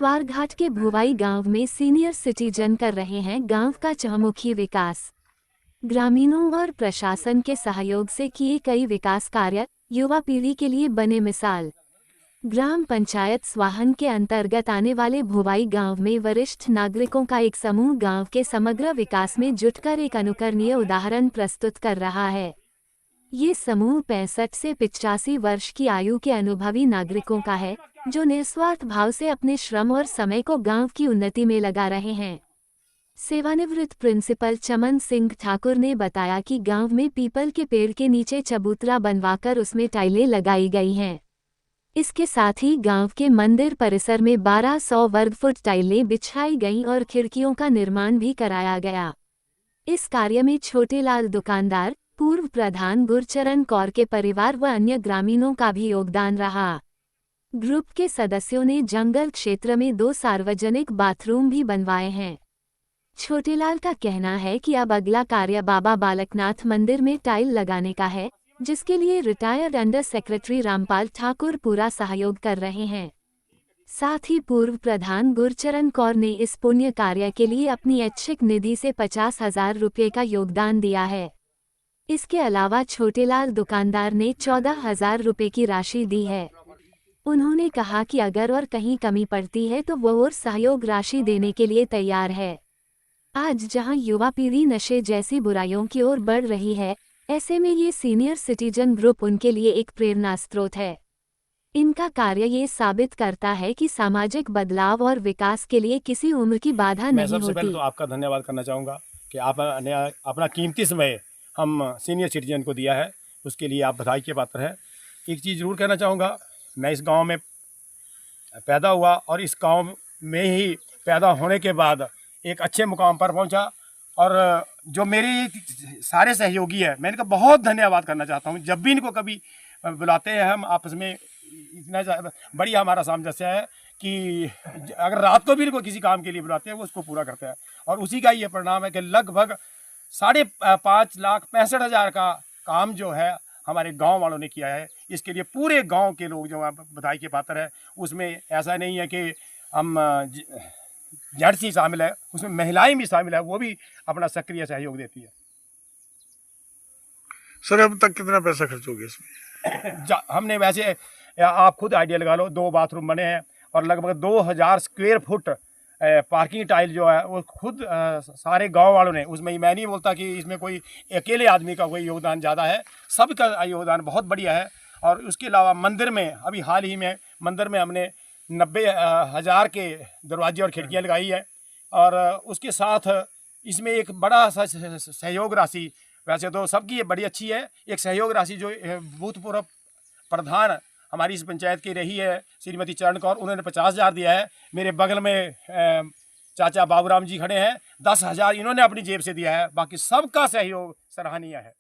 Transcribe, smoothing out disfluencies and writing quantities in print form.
स्वारघाट के भुवाई गांव में सीनियर सिटीजन कर रहे हैं गांव का चहुमुखी विकास। ग्रामीणों और प्रशासन के सहयोग से किए कई विकास कार्य युवा पीढ़ी के लिए बने मिसाल। ग्राम पंचायत स्वाहन के अंतर्गत आने वाले भुवाई गांव में वरिष्ठ नागरिकों का एक समूह गांव के समग्र विकास में जुटकर एक अनुकरणीय उदाहरण प्रस्तुत कर रहा है। ये समूह 65 से 85 वर्ष की आयु के अनुभवी नागरिकों का है, जो निस्वार्थ भाव से अपने श्रम और समय को गांव की उन्नति में लगा रहे हैं। सेवानिवृत्त प्रिंसिपल चमन सिंह ठाकुर ने बताया कि गांव में पीपल के पेड़ के नीचे चबूतरा बनवाकर उसमें टाइलें लगाई गई हैं। इसके साथ ही गांव के मंदिर परिसर में 1200 वर्ग फुट टाइलें बिछाई गईं और खिड़कियों का निर्माण भी कराया गया। इस कार्य में छोटेलाल दुकानदार, पूर्व प्रधान गुरचरण कौर के परिवार व अन्य ग्रामीणों का भी योगदान रहा। ग्रुप के सदस्यों ने जंगल क्षेत्र में 2 सार्वजनिक बाथरूम भी बनवाए हैं। छोटेलाल का कहना है कि अब अगला कार्य बाबा बालकनाथ मंदिर में टाइल लगाने का है, जिसके लिए retired under secretary Rampal Thakur पूरा सहयोग कर रहे हैं। साथ ही पूर्व प्रधान गुरचरण कौर ने इस पुण्य कार्य के लिए अपनी ऐच्छिक निधि से 50,000 रुपये का योगदान दिया है। इसके अलावा छोटेलाल दुकानदार ने 14,000 रुपये की राशि दी है। उन्होंने कहा कि अगर और कहीं कमी पड़ती है तो वो और सहयोग राशि देने के लिए तैयार है। आज जहां युवा पीढ़ी नशे जैसी बुराइयों की ओर बढ़ रही है, ऐसे में ये सीनियर सिटीजन ग्रुप उनके लिए एक प्रेरणा स्रोत है। इनका कार्य ये साबित करता है कि सामाजिक बदलाव और विकास के लिए किसी उम्र की बाधा नहीं होती। सबसे पहले तो आपका धन्यवाद करना चाहूँगा कि आपने अपना कीमती समय हम सीनियर सिटीजन को दिया है, उसके लिए आप बधाई के पात्र हैं। एक चीज़ ज़रूर कहना चाहूँगा, मैं इस गांव में पैदा हुआ और इस गांव में ही पैदा होने के बाद एक अच्छे मुकाम पर पहुंचा, और जो मेरे सारे सहयोगी हैं, मैं इनका बहुत धन्यवाद करना चाहता हूं। जब भी इनको कभी बुलाते हैं हम आपस में, इतना बढ़िया हमारा सामंजस्य है कि अगर रात को भी इनको किसी काम के लिए बुलाते हैं वो उसको पूरा करते हैं। और उसी का ये परिणाम है कि लगभग 5,65,65,000 का काम जो है हमारे गांव वालों ने किया है। इसके लिए पूरे गांव के लोग जो बधाई के पात्र है। उसमें ऐसा नहीं है कि हम जेंट्स ही शामिल है, उसमें महिलाएं भी शामिल है, वो भी अपना सक्रिय सहयोग देती है। सर अब तक कितना पैसा खर्च हो गया इसमें? हमने वैसे आप खुद आइडिया लगा लो, 2 बाथरूम बने हैं और लगभग 2000 स्क्वायर फुट पार्किंग टाइल जो है वो खुद सारे गांव वालों ने, उसमें मैं नहीं बोलता कि इसमें कोई अकेले आदमी का कोई योगदान ज़्यादा है, सबका योगदान बहुत बढ़िया है। और उसके अलावा मंदिर में अभी हाल ही में मंदिर में हमने 90,000 के दरवाजे और खिड़कियाँ लगाई है। और उसके साथ इसमें एक बड़ा सा सहयोग राशि, वैसे तो सबकी ये बड़ी अच्छी है, एक सहयोग राशि जो भूतपूर्व प्रधान हमारी इस पंचायत की रही है श्रीमती चरण कौर, उन्होंने 50,000 दिया है। मेरे बगल में चाचा बाबूराम जी खड़े हैं, 10,000 इन्होंने अपनी जेब से दिया है। बाकी सबका सहयोग सराहनीय है।